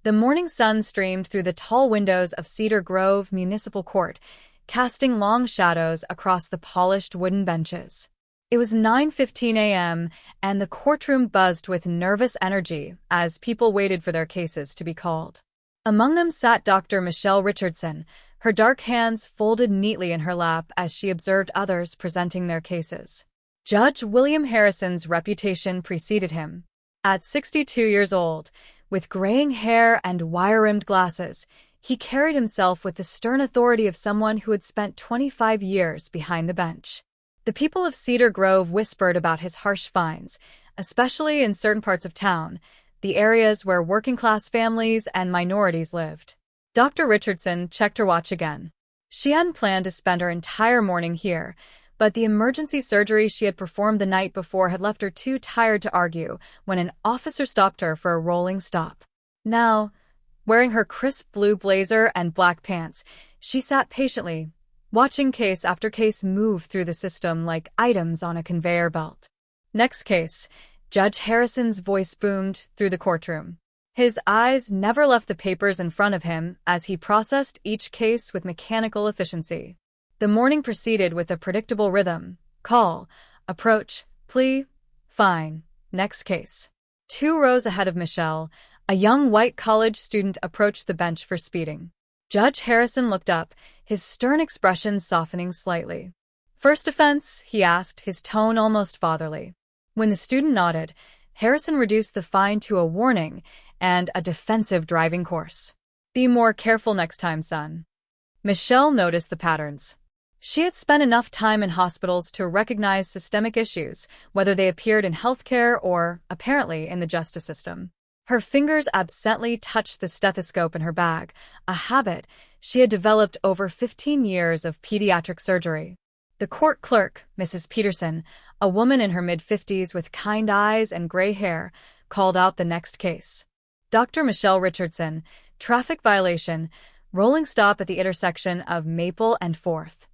The morning sun streamed through the tall windows of Cedar Grove Municipal Court, casting long shadows across the polished wooden benches. It was 9:15 a.m., and the courtroom buzzed with nervous energy as people waited for their cases to be called. Among them sat Dr. Michelle Richardson, her dark hands folded neatly in her lap as she observed others presenting their cases. Judge William Harrison's reputation preceded him. At 62 years old, with graying hair and wire-rimmed glasses, he carried himself with the stern authority of someone who had spent 25 years behind the bench. The people of Cedar Grove whispered about his harsh fines, especially in certain parts of town, the areas where working-class families and minorities lived. Dr. Richardson checked her watch again. She hadn't planned to spend her entire morning here, but the emergency surgery she had performed the night before had left her too tired to argue when an officer stopped her for a rolling stop. Now, wearing her crisp blue blazer and black pants, she sat patiently, watching case after case move through the system like items on a conveyor belt. Next case, Judge Harrison's voice boomed through the courtroom. His eyes never left the papers in front of him as he processed each case with mechanical efficiency. The morning proceeded with a predictable rhythm: call, approach, plea, fine, next case. 2 rows ahead of Michelle, a young white college student approached the bench for speeding. Judge Harrison looked up, his stern expression softening slightly. "First offense?" he asked, his tone almost fatherly. When the student nodded, Harrison reduced the fine to a warning and a defensive driving course. "Be more careful next time, son." Michelle noticed the patterns. She had spent enough time in hospitals to recognize systemic issues, whether they appeared in healthcare or, apparently, in the justice system. Her fingers absently touched the stethoscope in her bag, a habit she had developed over 15 years of pediatric surgery. The court clerk, Mrs. Peterson, a woman in her mid-50s with kind eyes and gray hair, called out the next case. Dr. Michelle Richardson, traffic violation, rolling stop at the intersection of Maple and 4th.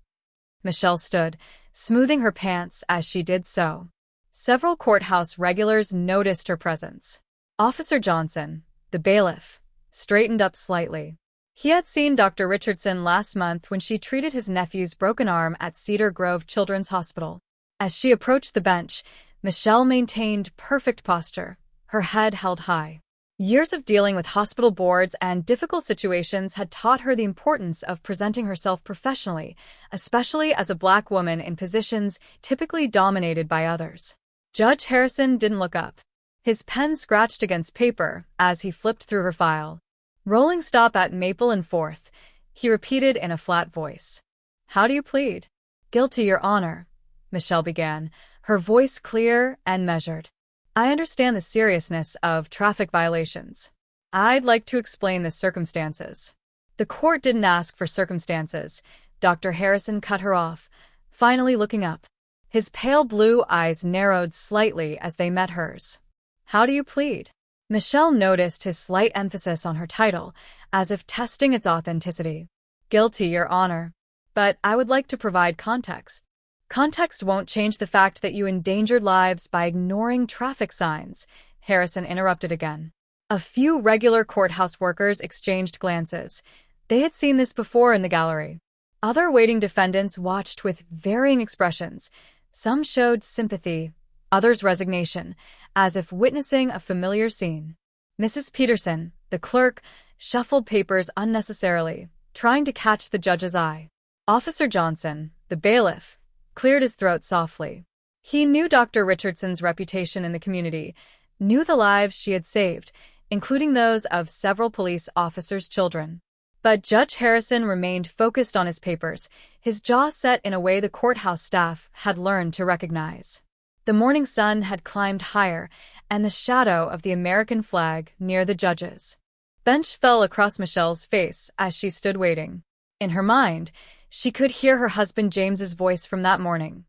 Michelle stood, smoothing her pants as she did so. Several courthouse regulars noticed her presence. Officer Johnson, the bailiff, straightened up slightly. He had seen Dr. Richardson last month when she treated his nephew's broken arm at Cedar Grove Children's Hospital. As she approached the bench, Michelle maintained perfect posture, her head held high. Years of dealing with hospital boards and difficult situations had taught her the importance of presenting herself professionally, especially as a Black woman in positions typically dominated by others. Judge Harrison didn't look up. His pen scratched against paper as he flipped through her file. "Rolling stop at Maple and 4th, he repeated in a flat voice. "How do you plead?" "Guilty, Your Honor," Michelle began, her voice clear and measured. "I understand the seriousness of traffic violations. I'd like to explain the circumstances." The court didn't ask for circumstances. Dr. Harrison cut her off, finally looking up. His pale blue eyes narrowed slightly as they met hers. "How do you plead?" Michelle noticed his slight emphasis on her title, as if testing its authenticity. "Guilty, Your Honor. But I would like to provide context." "Context won't change the fact that you endangered lives by ignoring traffic signs," Harrison interrupted again. A few regular courthouse workers exchanged glances. They had seen this before in the gallery. Other waiting defendants watched with varying expressions. Some showed sympathy, others resignation, as if witnessing a familiar scene. Mrs. Peterson, the clerk, shuffled papers unnecessarily, trying to catch the judge's eye. Officer Johnson, the bailiff, cleared his throat softly. He knew Dr. Richardson's reputation in the community, knew the lives she had saved, including those of several police officers' children. But Judge Harrison remained focused on his papers, his jaw set in a way the courthouse staff had learned to recognize. The morning sun had climbed higher, and the shadow of the American flag near the judges' bench fell across Michelle's face as she stood waiting. In her mind, she could hear her husband James's voice from that morning.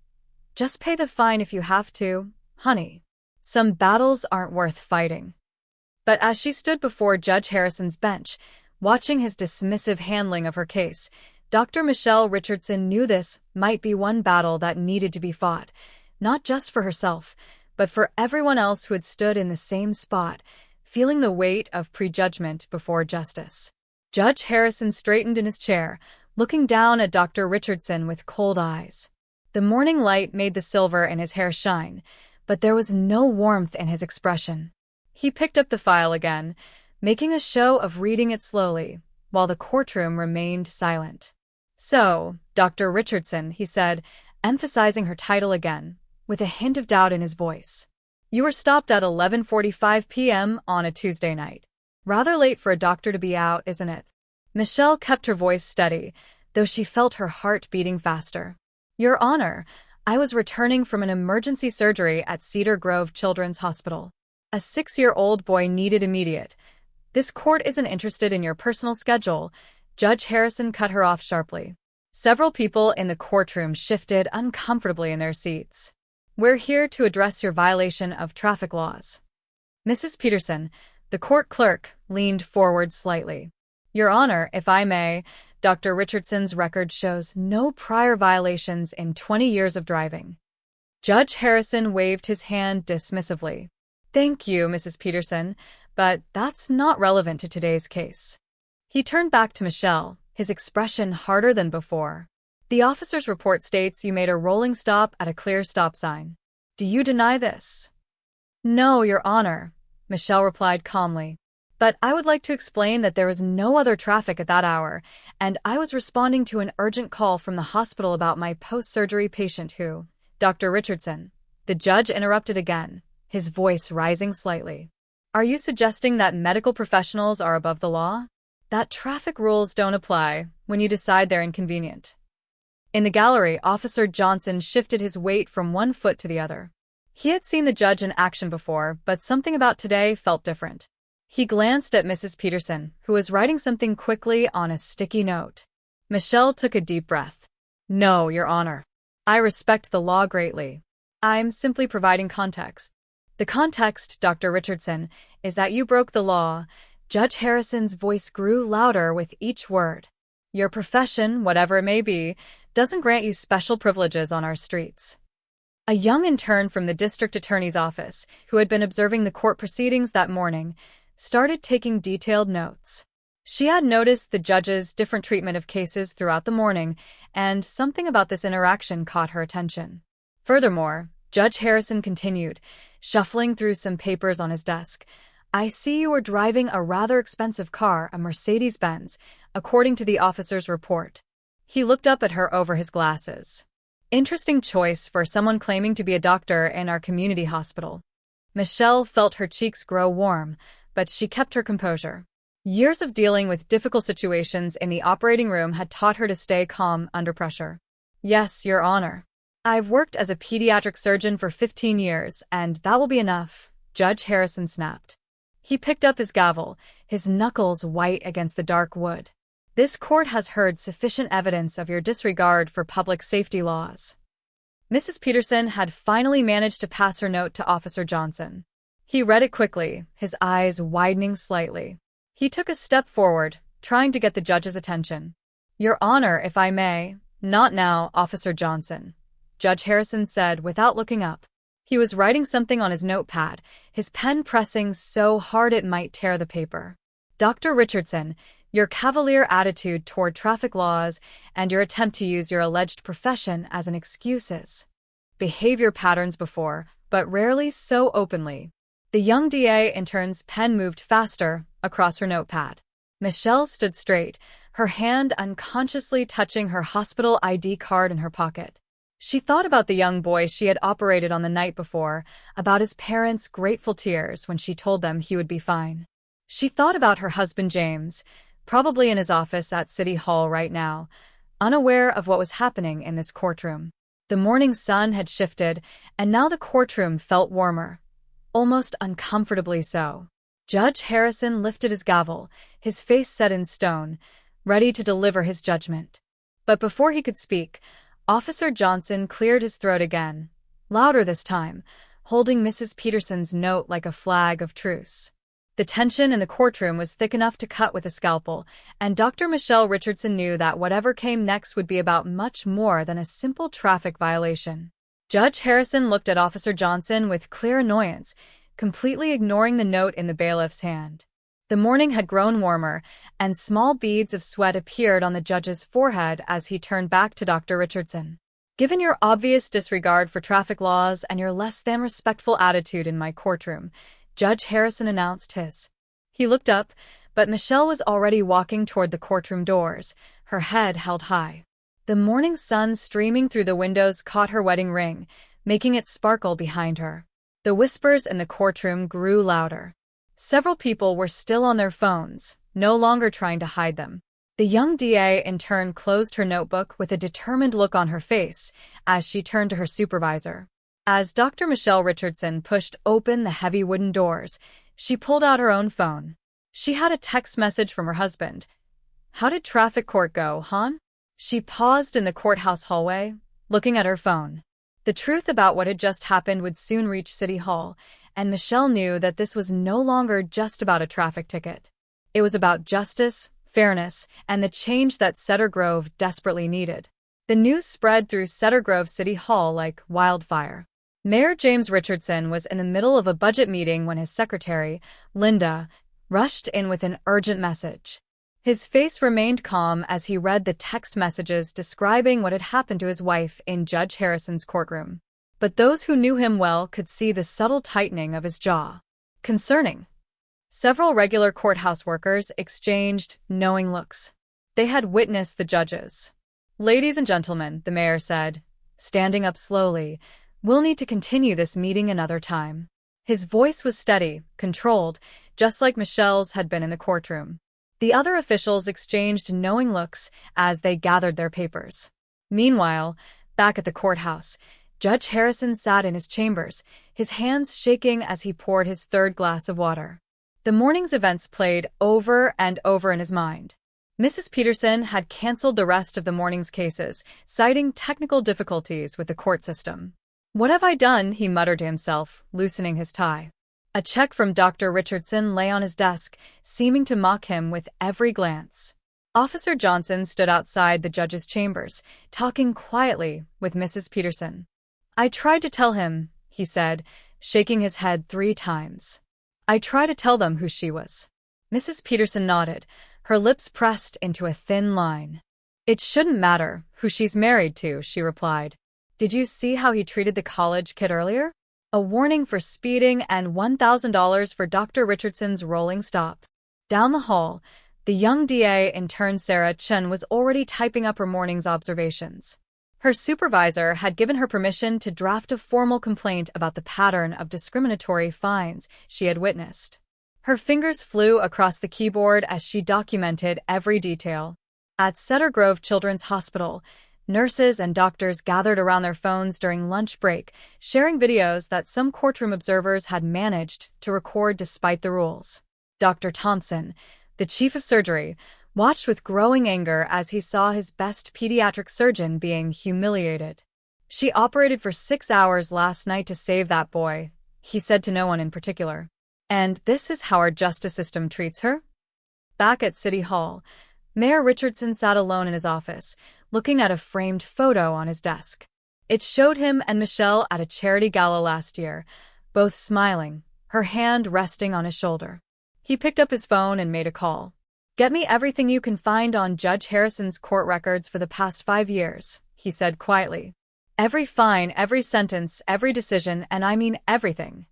"Just pay the fine if you have to, honey. Some battles aren't worth fighting." But as she stood before Judge Harrison's bench, watching his dismissive handling of her case, Dr. Michelle Richardson knew this might be one battle that needed to be fought, not just for herself, but for everyone else who had stood in the same spot, feeling the weight of prejudgment before justice. Judge Harrison straightened in his chair, looking down at Dr. Richardson with cold eyes. The morning light made the silver in his hair shine, but there was no warmth in his expression. He picked up the file again, making a show of reading it slowly, while the courtroom remained silent. "So, Dr. Richardson," he said, emphasizing her title again, with a hint of doubt in his voice. "You were stopped at 11:45 p.m. on a Tuesday night. Rather late for a doctor to be out, isn't it?" Michelle kept her voice steady, though she felt her heart beating faster. "Your Honor, I was returning from an emergency surgery at Cedar Grove Children's Hospital. A 6-year-old boy needed immediate. This court isn't interested in your personal schedule." Judge Harrison cut her off sharply. Several people in the courtroom shifted uncomfortably in their seats. "We're here to address your violation of traffic laws." Mrs. Peterson, the court clerk, leaned forward slightly. "Your Honor, if I may, Dr. Richardson's record shows no prior violations in 20 years of driving." Judge Harrison waved his hand dismissively. "Thank you, Mrs. Peterson, but that's not relevant to today's case." He turned back to Michelle, his expression harder than before. "The officer's report states you made a rolling stop at a clear stop sign. Do you deny this?" "No, Your Honor," Michelle replied calmly. "But I would like to explain that there was no other traffic at that hour, and I was responding to an urgent call from the hospital about my post-surgery patient who—" "Dr. Richardson," the judge interrupted again, his voice rising slightly. "Are you suggesting that medical professionals are above the law? That traffic rules don't apply when you decide they're inconvenient?" In the gallery, Officer Johnson shifted his weight from one foot to the other. He had seen the judge in action before, but something about today felt different. He glanced at Mrs. Peterson, who was writing something quickly on a sticky note. Michelle took a deep breath. "No, Your Honor. I respect the law greatly. I'm simply providing context." "The context, Dr. Richardson, is that you broke the law." Judge Harrison's voice grew louder with each word. "Your profession, whatever it may be, doesn't grant you special privileges on our streets." A young intern from the district attorney's office, who had been observing the court proceedings that morning, started taking detailed notes. She had noticed the judge's different treatment of cases throughout the morning, and something about this interaction caught her attention. Furthermore, Judge Harrison continued, shuffling through some papers on his desk. "I see you were driving a rather expensive car, a Mercedes-Benz, according to the officer's report." He looked up at her over his glasses. "Interesting choice for someone claiming to be a doctor in our community hospital." Michelle felt her cheeks grow warm, but she kept her composure. Years of dealing with difficult situations in the operating room had taught her to stay calm under pressure. "Yes, Your Honor. I've worked as a pediatric surgeon for 15 years, and that will be enough," Judge Harrison snapped. He picked up his gavel, his knuckles white against the dark wood. "This court has heard sufficient evidence of your disregard for public safety laws." Mrs. Peterson had finally managed to pass her note to Officer Johnson. He read it quickly, his eyes widening slightly. He took a step forward, trying to get the judge's attention. "Your Honor, if I may." "Not now, Officer Johnson," Judge Harrison said without looking up. He was writing something on his notepad, his pen pressing so hard it might tear the paper. "Dr. Richardson, your cavalier attitude toward traffic laws and your attempt to use your alleged profession as an excuses. Behavior patterns before, but rarely so openly." The young DA intern's pen moved faster across her notepad. Michelle stood straight, her hand unconsciously touching her hospital ID card in her pocket. She thought about the young boy she had operated on the night before, about his parents' grateful tears when she told them he would be fine. She thought about her husband James, probably in his office at City Hall right now, unaware of what was happening in this courtroom. The morning sun had shifted, and now the courtroom felt warmer, almost uncomfortably so. Judge Harrison lifted his gavel, his face set in stone, ready to deliver his judgment. But before he could speak, Officer Johnson cleared his throat again, louder this time, holding Mrs. Peterson's note like a flag of truce. The tension in the courtroom was thick enough to cut with a scalpel, and Dr. Michelle Richardson knew that whatever came next would be about much more than a simple traffic violation. Judge Harrison looked at Officer Johnson with clear annoyance, completely ignoring the note in the bailiff's hand. The morning had grown warmer, and small beads of sweat appeared on the judge's forehead as he turned back to Dr. Richardson. Given your obvious disregard for traffic laws and your less-than-respectful attitude in my courtroom, Judge Harrison announced his. He looked up, but Michelle was already walking toward the courtroom doors, her head held high. The morning sun streaming through the windows caught her wedding ring, making it sparkle behind her. The whispers in the courtroom grew louder. Several people were still on their phones, no longer trying to hide them. The young DA in turn closed her notebook with a determined look on her face as she turned to her supervisor. As Dr. Michelle Richardson pushed open the heavy wooden doors, she pulled out her own phone. She had a text message from her husband. "How did traffic court go, hon?" She paused in the courthouse hallway, looking at her phone. The truth about what had just happened would soon reach City Hall, and Michelle knew that this was no longer just about a traffic ticket. It was about justice, fairness, and the change that Cedar Grove desperately needed. The news spread through Cedar Grove City Hall like wildfire. Mayor James Richardson was in the middle of a budget meeting when his secretary, Linda, rushed in with an urgent message. His face remained calm as he read the text messages describing what had happened to his wife in Judge Harrison's courtroom. But those who knew him well could see the subtle tightening of his jaw. Concerning. Several regular courthouse workers exchanged knowing looks. They had witnessed the judges. "Ladies and gentlemen," the mayor said, standing up slowly, "we'll need to continue this meeting another time." His voice was steady, controlled, just like Michelle's had been in the courtroom. The other officials exchanged knowing looks as they gathered their papers. Meanwhile, back at the courthouse, Judge Harrison sat in his chambers, his hands shaking as he poured his third glass of water. The morning's events played over and over in his mind. Mrs. Peterson had canceled the rest of the morning's cases, citing technical difficulties with the court system. "What have I done?" he muttered to himself, loosening his tie. A check from Dr. Richardson lay on his desk, seeming to mock him with every glance. Officer Johnson stood outside the judge's chambers, talking quietly with Mrs. Peterson. "I tried to tell him," he said, shaking his head 3 times. "I tried to tell them who she was." Mrs. Peterson nodded, her lips pressed into a thin line. "It shouldn't matter who she's married to," she replied. "Did you see how he treated the college kid earlier? A warning for speeding and $1,000 for Dr. Richardson's rolling stop." Down the hall, the young DA intern Sarah Chen was already typing up her morning's observations. Her supervisor had given her permission to draft a formal complaint about the pattern of discriminatory fines she had witnessed. Her fingers flew across the keyboard as she documented every detail. At Cedar Grove Children's Hospital, nurses and doctors gathered around their phones during lunch break, sharing videos that some courtroom observers had managed to record despite the rules. Dr. Thompson, the chief of surgery, watched with growing anger as he saw his best pediatric surgeon being humiliated. "She operated for 6 hours last night to save that boy," he said to no one in particular. "And this is how our justice system treats her?" Back at City Hall, Mayor Richardson sat alone in his office, looking at a framed photo on his desk. It showed him and Michelle at a charity gala last year, both smiling, her hand resting on his shoulder. He picked up his phone and made a call. "Get me everything you can find on Judge Harrison's court records for the past 5 years, he said quietly. "Every fine, every sentence, every decision, and I mean everything."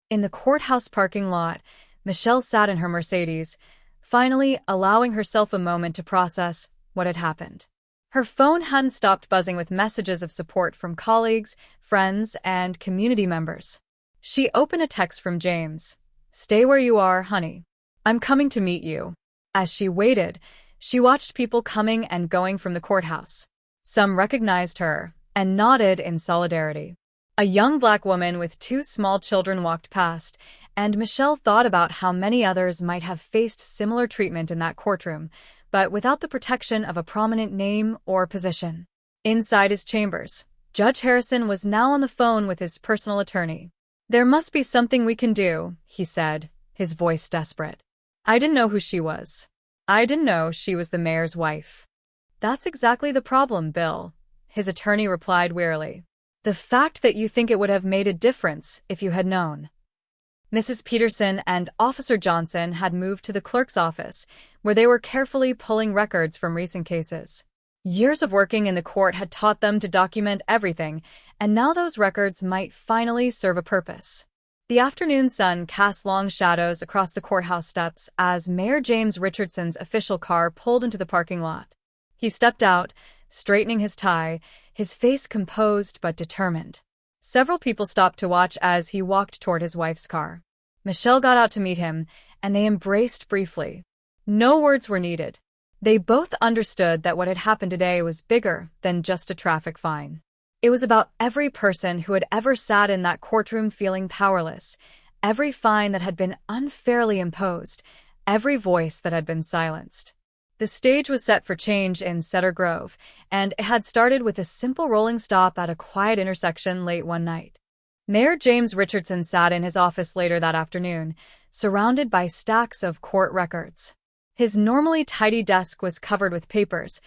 In the courthouse parking lot, Michelle sat in her Mercedes, finally allowing herself a moment to process what had happened. Her phone hadn't stopped buzzing with messages of support from colleagues, friends, and community members. She opened a text from James. "Stay where you are, honey. I'm coming to meet you." As she waited, she watched people coming and going from the courthouse. Some recognized her and nodded in solidarity. A young Black woman with 2 small children walked past, and Michelle thought about how many others might have faced similar treatment in that courtroom, but without the protection of a prominent name or position. Inside his chambers, Judge Harrison was now on the phone with his personal attorney. "There must be something we can do," he said, his voice desperate. "I didn't know who she was. I didn't know she was the mayor's wife." "That's exactly the problem, Bill," his attorney replied wearily. "The fact that you think it would have made a difference if you had known." Mrs. Peterson and Officer Johnson had moved to the clerk's office, where they were carefully pulling records from recent cases. Years of working in the court had taught them to document everything, and now those records might finally serve a purpose. The afternoon sun cast long shadows across the courthouse steps as Mayor James Richardson's official car pulled into the parking lot. He stepped out, straightening his tie, his face composed but determined. Several people stopped to watch as he walked toward his wife's car. Michelle got out to meet him, and they embraced briefly. No words were needed. They both understood that what had happened today was bigger than just a traffic fine. It was about every person who had ever sat in that courtroom feeling powerless, every fine that had been unfairly imposed, every voice that had been silenced. The stage was set for change in Cedar Grove, and it had started with a simple rolling stop at a quiet intersection late one night. Mayor James Richardson sat in his office later that afternoon, surrounded by stacks of court records. His normally tidy desk was covered with papers,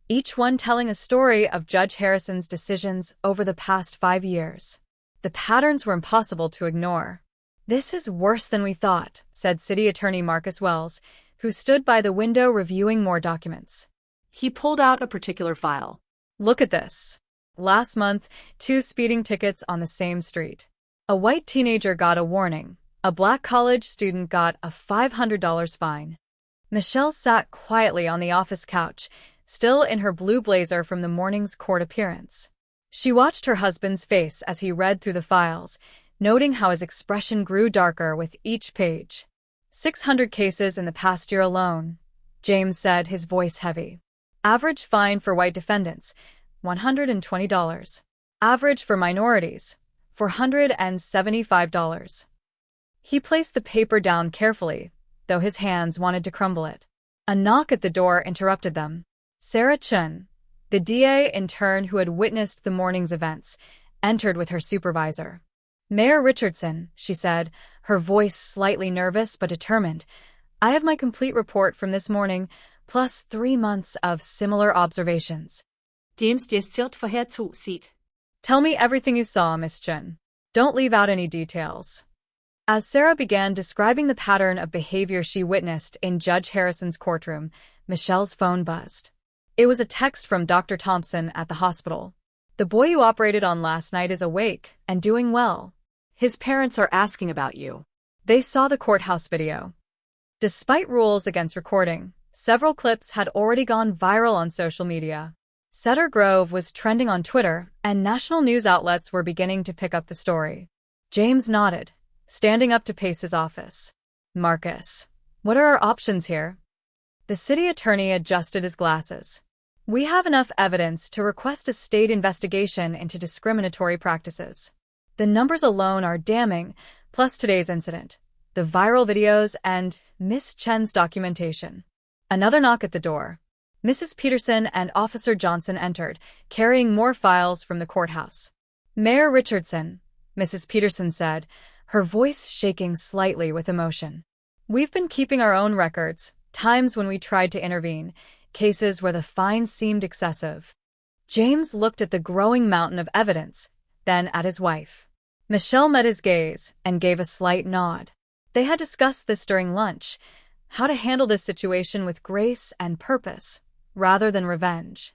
each one telling a story of Judge Harrison's decisions over the past 5 years. The patterns were impossible to ignore. "This is worse than we thought," said City Attorney Marcus Wells, who stood by the window reviewing more documents. He pulled out a particular file. "Look at this. Last month, 2 speeding tickets on the same street. A white teenager got a warning. A black college student got a $500 fine." Michelle sat quietly on the office couch, still in her blue blazer from the morning's court appearance. She watched her husband's face as he read through the files, noting how his expression grew darker with each page. 600 cases in the past year alone, James said, his voice heavy. Average fine for white defendants, $120. Average for minorities, $475. He placed the paper down carefully, though his hands wanted to crumble it. A knock at the door interrupted them. Sarah Chun, the DA intern who had witnessed the morning's events, entered with her supervisor. "Mayor Richardson," she said, her voice slightly nervous but determined, "I have my complete report from this morning, plus 3 months of similar observations." James stilt for her 2 seat. "Tell me everything you saw, Miss Chun. Don't leave out any details." As Sarah began describing the pattern of behavior she witnessed in Judge Harrison's courtroom, Michelle's phone buzzed. It was a text from Dr. Thompson at the hospital. "The boy you operated on last night is awake and doing well. His parents are asking about you." They saw the courthouse video. Despite rules against recording, several clips had already gone viral on social media. Cedar Grove was trending on Twitter, and national news outlets were beginning to pick up the story. James nodded, standing up to pace his office. "Marcus, what are our options here?" The city attorney adjusted his glasses. "We have enough evidence to request a state investigation into discriminatory practices. The numbers alone are damning, plus today's incident, the viral videos, and Miss Chen's documentation." Another knock at the door. Mrs. Peterson and Officer Johnson entered, carrying more files from the courthouse. "Mayor Richardson," Mrs. Peterson said, her voice shaking slightly with emotion. "We've been keeping our own records, times when we tried to intervene, cases where the fines seemed excessive." James looked at the growing mountain of evidence, then at his wife. Michelle met his gaze and gave a slight nod. They had discussed this during lunch, how to handle this situation with grace and purpose, rather than revenge.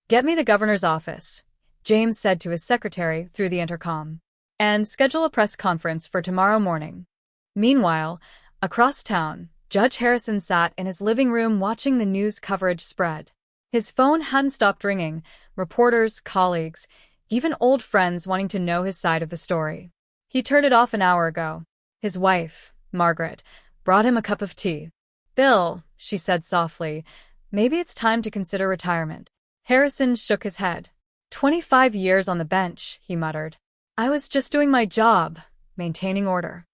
"Get me the governor's office," James said to his secretary through the intercom, "and schedule a press conference for tomorrow morning." Meanwhile, across town, Judge Harrison sat in his living room watching the news coverage spread. His phone hadn't stopped ringing, reporters, colleagues, even old friends wanting to know his side of the story. He turned it off an hour ago. His wife, Margaret, brought him a cup of tea. "Bill," she said softly, "maybe it's time to consider retirement." Harrison shook his head. 25 years on the bench," he muttered. "I was just doing my job, maintaining order."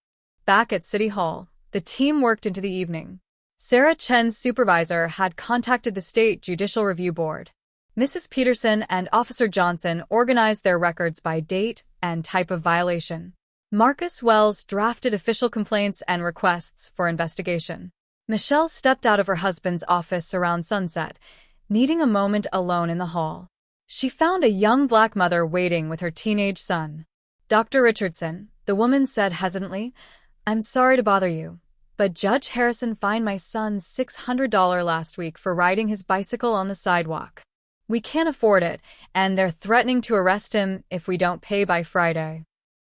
Back at City Hall, the team worked into the evening. Sarah Chen's supervisor had contacted the State Judicial Review Board. Mrs. Peterson and Officer Johnson organized their records by date and type of violation. Marcus Wells drafted official complaints and requests for investigation. Michelle stepped out of her husband's office around sunset, needing a moment alone in the hall. She found a young black mother waiting with her teenage son. "Dr. Richardson," the woman said hesitantly, I'm sorry to bother you, but Judge Harrison fined my son $600 last week for riding his bicycle on the sidewalk. We can't afford it, and they're threatening to arrest him if we don't pay by Friday.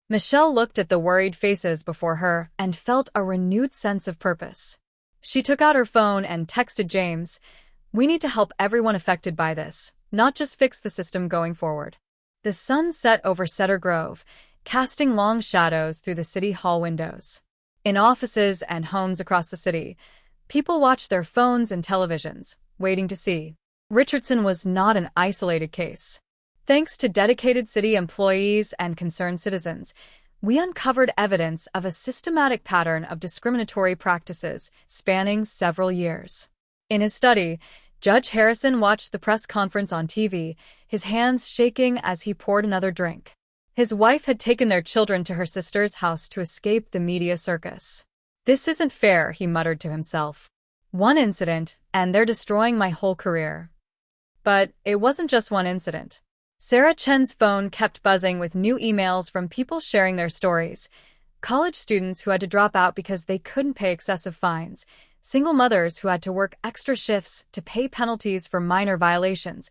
Michelle looked at the worried faces before her and felt a renewed sense of purpose. She took out her phone and texted James, "We need to help everyone affected by this, not just fix the system going forward." The sun set over Cedar Grove, casting long shadows through the city hall windows. In offices and homes across the city, people watched their phones and televisions, waiting to see. Richardson was not an isolated case. Thanks to dedicated city employees and concerned citizens, we uncovered evidence of a systematic pattern of discriminatory practices spanning several years. In his study, Judge Harrison watched the press conference on TV, his hands shaking as he poured another drink. His wife had taken their children to her sister's house to escape the media circus. "This isn't fair," he muttered to himself. "One incident, and they're destroying my whole career." But it wasn't just one incident. Sarah Chen's phone kept buzzing with new emails from people sharing their stories. College students who had to drop out because they couldn't pay excessive fines, single mothers who had to work extra shifts to pay penalties for minor violations,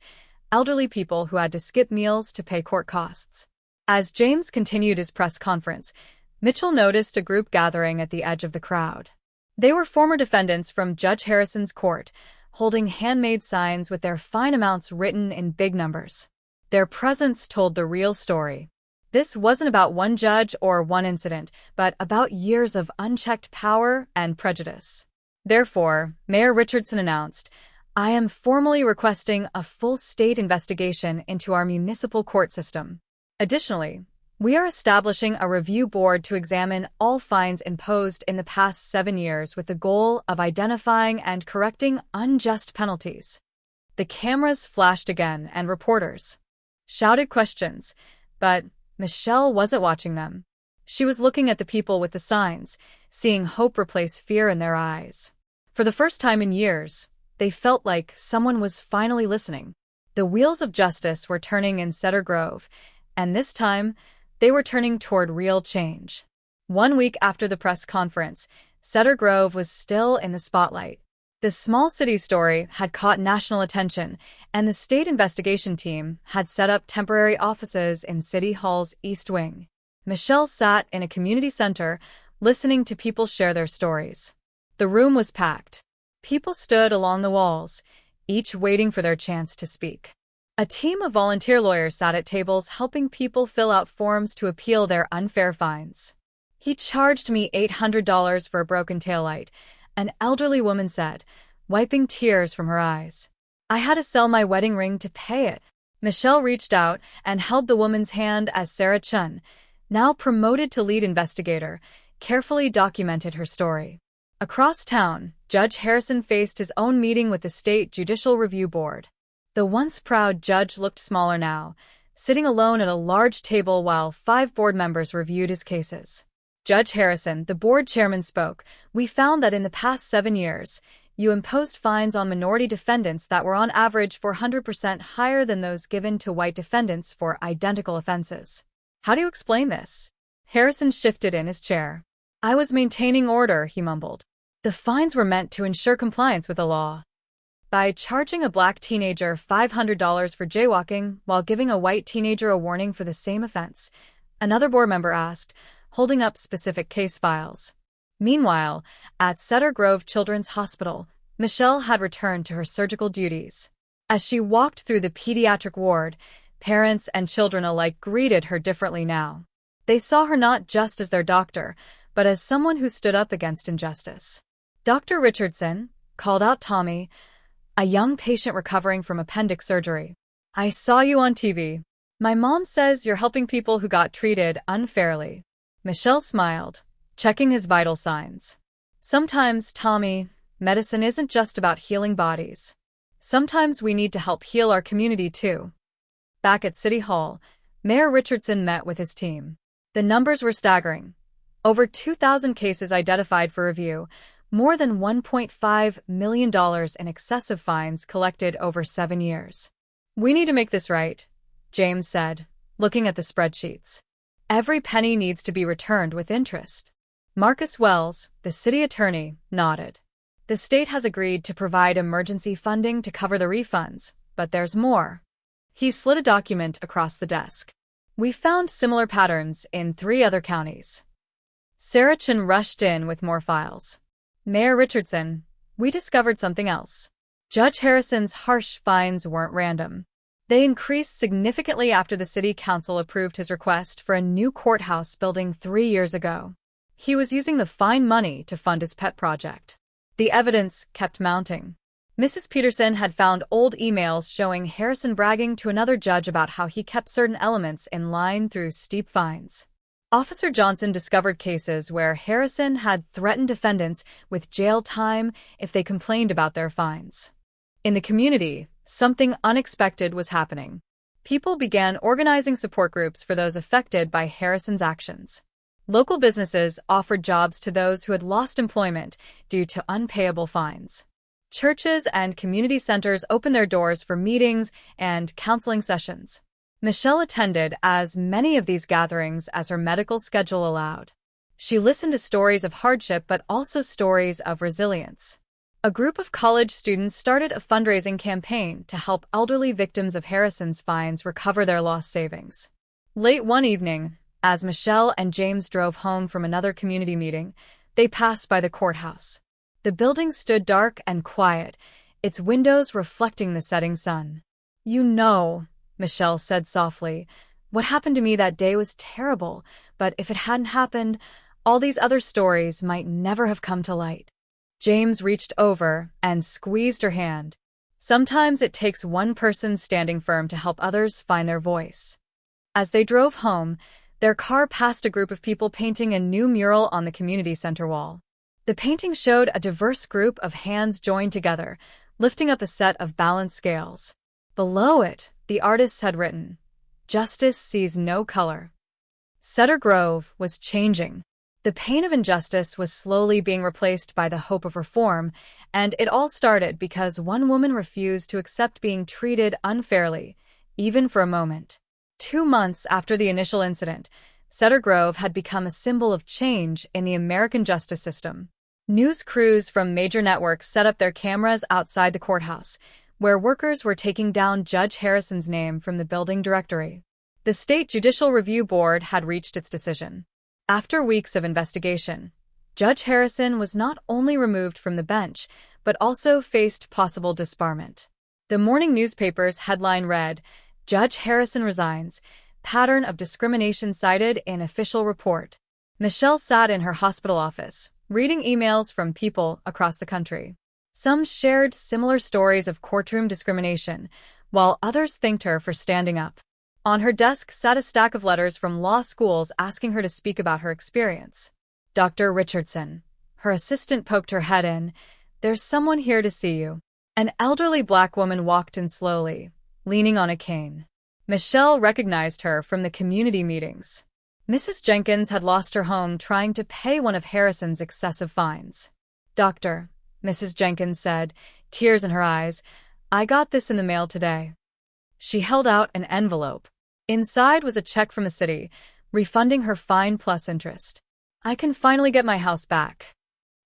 elderly people who had to skip meals to pay court costs. As James continued his press conference, Mitchell noticed a group gathering at the edge of the crowd. They were former defendants from Judge Harrison's court, holding handmade signs with their fine amounts written in big numbers. Their presence told the real story. This wasn't about one judge or one incident, but about years of unchecked power and prejudice. Therefore, Mayor Richardson announced, "I am formally requesting a full state investigation into our municipal court system. Additionally, we are establishing a review board to examine all fines imposed in the past 7 years with the goal of identifying and correcting unjust penalties." The cameras flashed again and reporters shouted questions, but Michelle wasn't watching them. She was looking at the people with the signs, seeing hope replace fear in their eyes. For the first time in years, they felt like someone was finally listening. The wheels of justice were turning in Cedar Grove, and this time, they were turning toward real change. 1 week after the press conference, Cedar Grove was still in the spotlight. The small city story had caught national attention, and the state investigation team had set up temporary offices in City Hall's East Wing. Michelle sat in a community center, listening to people share their stories. The room was packed. People stood along the walls, each waiting for their chance to speak. A team of volunteer lawyers sat at tables helping people fill out forms to appeal their unfair fines. "He charged me $800 for a broken taillight," an elderly woman said, wiping tears from her eyes. "I had to sell my wedding ring to pay it." Michelle reached out and held the woman's hand as Sarah Chen, now promoted to lead investigator, carefully documented her story. Across town, Judge Harrison faced his own meeting with the State Judicial Review Board. The once proud judge looked smaller now, sitting alone at a large table while 5 board members reviewed his cases. Judge Harrison, the board chairman, spoke, "We found that in the past 7 years, you imposed fines on minority defendants that were on average 400% higher than those given to white defendants for identical offenses. How do you explain this?" Harrison shifted in his chair. "I was maintaining order," he mumbled. "The fines were meant to ensure compliance with the law. By charging a black teenager $500 for jaywalking while giving a white teenager a warning for the same offense," another board member asked, holding up specific case files. Meanwhile, at Cedar Grove Children's Hospital, Michelle had returned to her surgical duties. As she walked through the pediatric ward, parents and children alike greeted her differently now. They saw her not just as their doctor, but as someone who stood up against injustice. "Dr. Richardson," called out Tommy, a young patient recovering from appendix surgery. "I saw you on TV. My mom says you're helping people who got treated unfairly." Michelle smiled, checking his vital signs. "Sometimes, Tommy, medicine isn't just about healing bodies. Sometimes we need to help heal our community too." Back at City Hall, Mayor Richardson met with his team. The numbers were staggering. Over 2,000 cases identified for review, more than $1.5 million in excessive fines collected over 7 years. "We need to make this right," James said, looking at the spreadsheets. "Every penny needs to be returned with interest." Marcus Wells, the city attorney, nodded. The state has agreed to provide emergency funding to cover the refunds, but there's more. He slid a document across the desk. We found similar patterns in 3 other counties. Sarah Chen rushed in with more files. Mayor Richardson, we discovered something else. Judge Harrison's harsh fines weren't random. They increased significantly after the city council approved his request for a new courthouse building 3 years ago. He was using the fine money to fund his pet project. The evidence kept mounting. Mrs. Peterson had found old emails showing Harrison bragging to another judge about how he kept certain elements in line through steep fines. Officer Johnson discovered cases where Harrison had threatened defendants with jail time if they complained about their fines. In the community, something unexpected was happening. People began organizing support groups for those affected by Harrison's actions. Local businesses offered jobs to those who had lost employment due to unpayable fines. Churches and community centers opened their doors for meetings and counseling sessions. Michelle attended as many of these gatherings as her medical schedule allowed. She listened to stories of hardship but also stories of resilience. A group of college students started a fundraising campaign to help elderly victims of Harrison's fines recover their lost savings. Late one evening, as Michelle and James drove home from another community meeting, they passed by the courthouse. The building stood dark and quiet, its windows reflecting the setting sun. "You know," Michelle said softly, "what happened to me that day was terrible, but if it hadn't happened, all these other stories might never have come to light." James reached over and squeezed her hand. Sometimes it takes one person standing firm to help others find their voice. As they drove home, their car passed a group of people painting a new mural on the community center wall. The painting showed a diverse group of hands joined together, lifting up a set of balanced scales. Below it, the artists had written, "Justice sees no color." Cedar Grove was changing. The pain of injustice was slowly being replaced by the hope of reform, and it all started because one woman refused to accept being treated unfairly, even for a moment. 2 months after the initial incident, Cedar Grove had become a symbol of change in the American justice system. News crews from major networks set up their cameras outside the courthouse, where workers were taking down Judge Harrison's name from the building directory. The State Judicial Review Board had reached its decision. After weeks of investigation, Judge Harrison was not only removed from the bench, but also faced possible disbarment. The morning newspaper's headline read, "Judge Harrison resigns. Pattern of discrimination cited in official report." Michelle sat in her hospital office, reading emails from people across the country. Some shared similar stories of courtroom discrimination, while others thanked her for standing up. On her desk sat a stack of letters from law schools asking her to speak about her experience. "Dr. Richardson." Her assistant poked her head in. "There's someone here to see you." An elderly black woman walked in slowly, leaning on a cane. Michelle recognized her from the community meetings. Mrs. Jenkins had lost her home trying to pay one of Harrison's excessive fines. "Doctor," Mrs. Jenkins said, tears in her eyes, "I got this in the mail today." She held out an envelope. Inside was a check from the city, refunding her fine plus interest. "I can finally get my house back."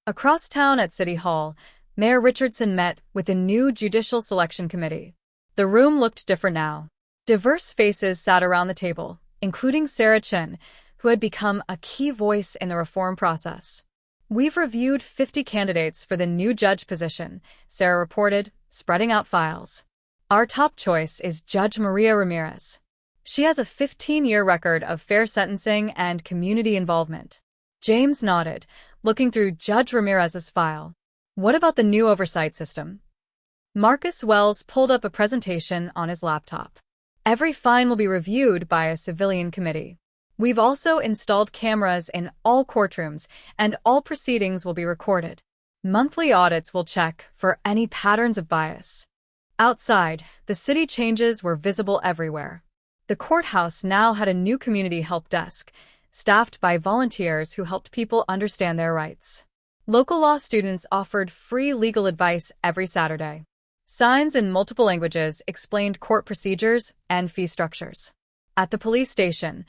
Across town at City Hall, Mayor Richardson met with the new Judicial Selection Committee. The room looked different now. Diverse faces sat around the table, including Sarah Chen, who had become a key voice in the reform process. "We've reviewed 50 candidates for the new judge position," Sarah reported, spreading out files. "Our top choice is Judge Maria Ramirez. She has a 15-year record of fair sentencing and community involvement." James nodded, looking through Judge Ramirez's file. "What about the new oversight system?" Marcus Wells pulled up a presentation on his laptop. "Every fine will be reviewed by a civilian committee. We've also installed cameras in all courtrooms, and all proceedings will be recorded. Monthly audits will check for any patterns of bias." Outside, the city changes were visible everywhere. The courthouse now had a new community help desk, staffed by volunteers who helped people understand their rights. Local law students offered free legal advice every Saturday. Signs in multiple languages explained court procedures and fee structures. At the police station,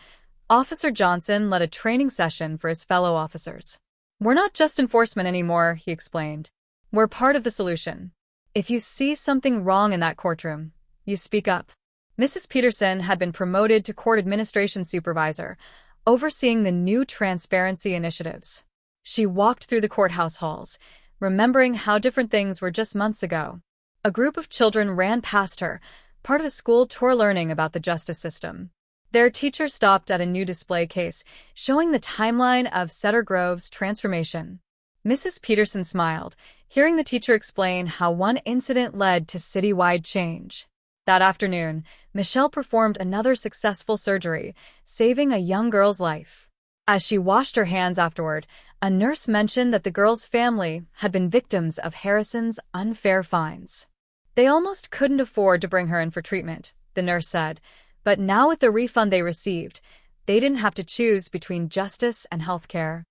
Officer Johnson led a training session for his fellow officers. "We're not just enforcement anymore," he explained. "We're part of the solution. If you see something wrong in that courtroom, you speak up." Mrs. Peterson had been promoted to court administration supervisor, overseeing the new transparency initiatives. She walked through the courthouse halls, remembering how different things were just months ago. A group of children ran past her, part of a school tour learning about the justice system. Their teacher stopped at a new display case, showing the timeline of Cedar Grove's transformation. Mrs. Peterson smiled, hearing the teacher explain how one incident led to citywide change. That afternoon, Michelle performed another successful surgery, saving a young girl's life. As she washed her hands afterward, a nurse mentioned that the girl's family had been victims of Harrison's unfair fines. They almost couldn't afford to bring her in for treatment, the nurse said, but now with the refund they received, they didn't have to choose between justice and health care.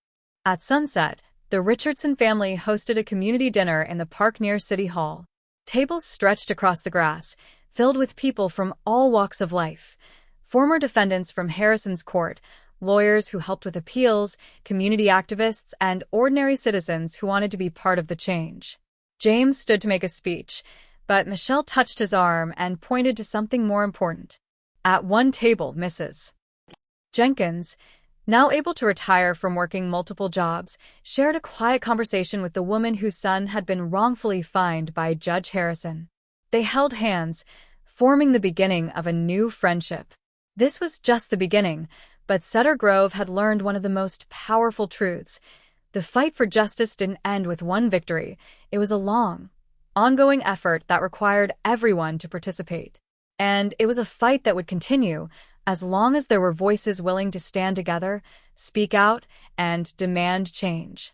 At sunset, the Richardson family hosted a community dinner in the park near City Hall. Tables stretched across the grass, filled with people from all walks of life. Former defendants from Harrison's court, lawyers who helped with appeals, community activists, and ordinary citizens who wanted to be part of the change. James stood to make a speech, but Michelle touched his arm and pointed to something more important. At one table, Mrs. Jenkins, now able to retire from working multiple jobs, shared a quiet conversation with the woman whose son had been wrongfully fined by Judge Harrison. They held hands, forming the beginning of a new friendship. This was just the beginning, but Cedar Grove had learned one of the most powerful truths. The fight for justice didn't end with one victory. It was a long, ongoing effort that required everyone to participate. And it was a fight that would continue as long as there were voices willing to stand together, speak out, and demand change.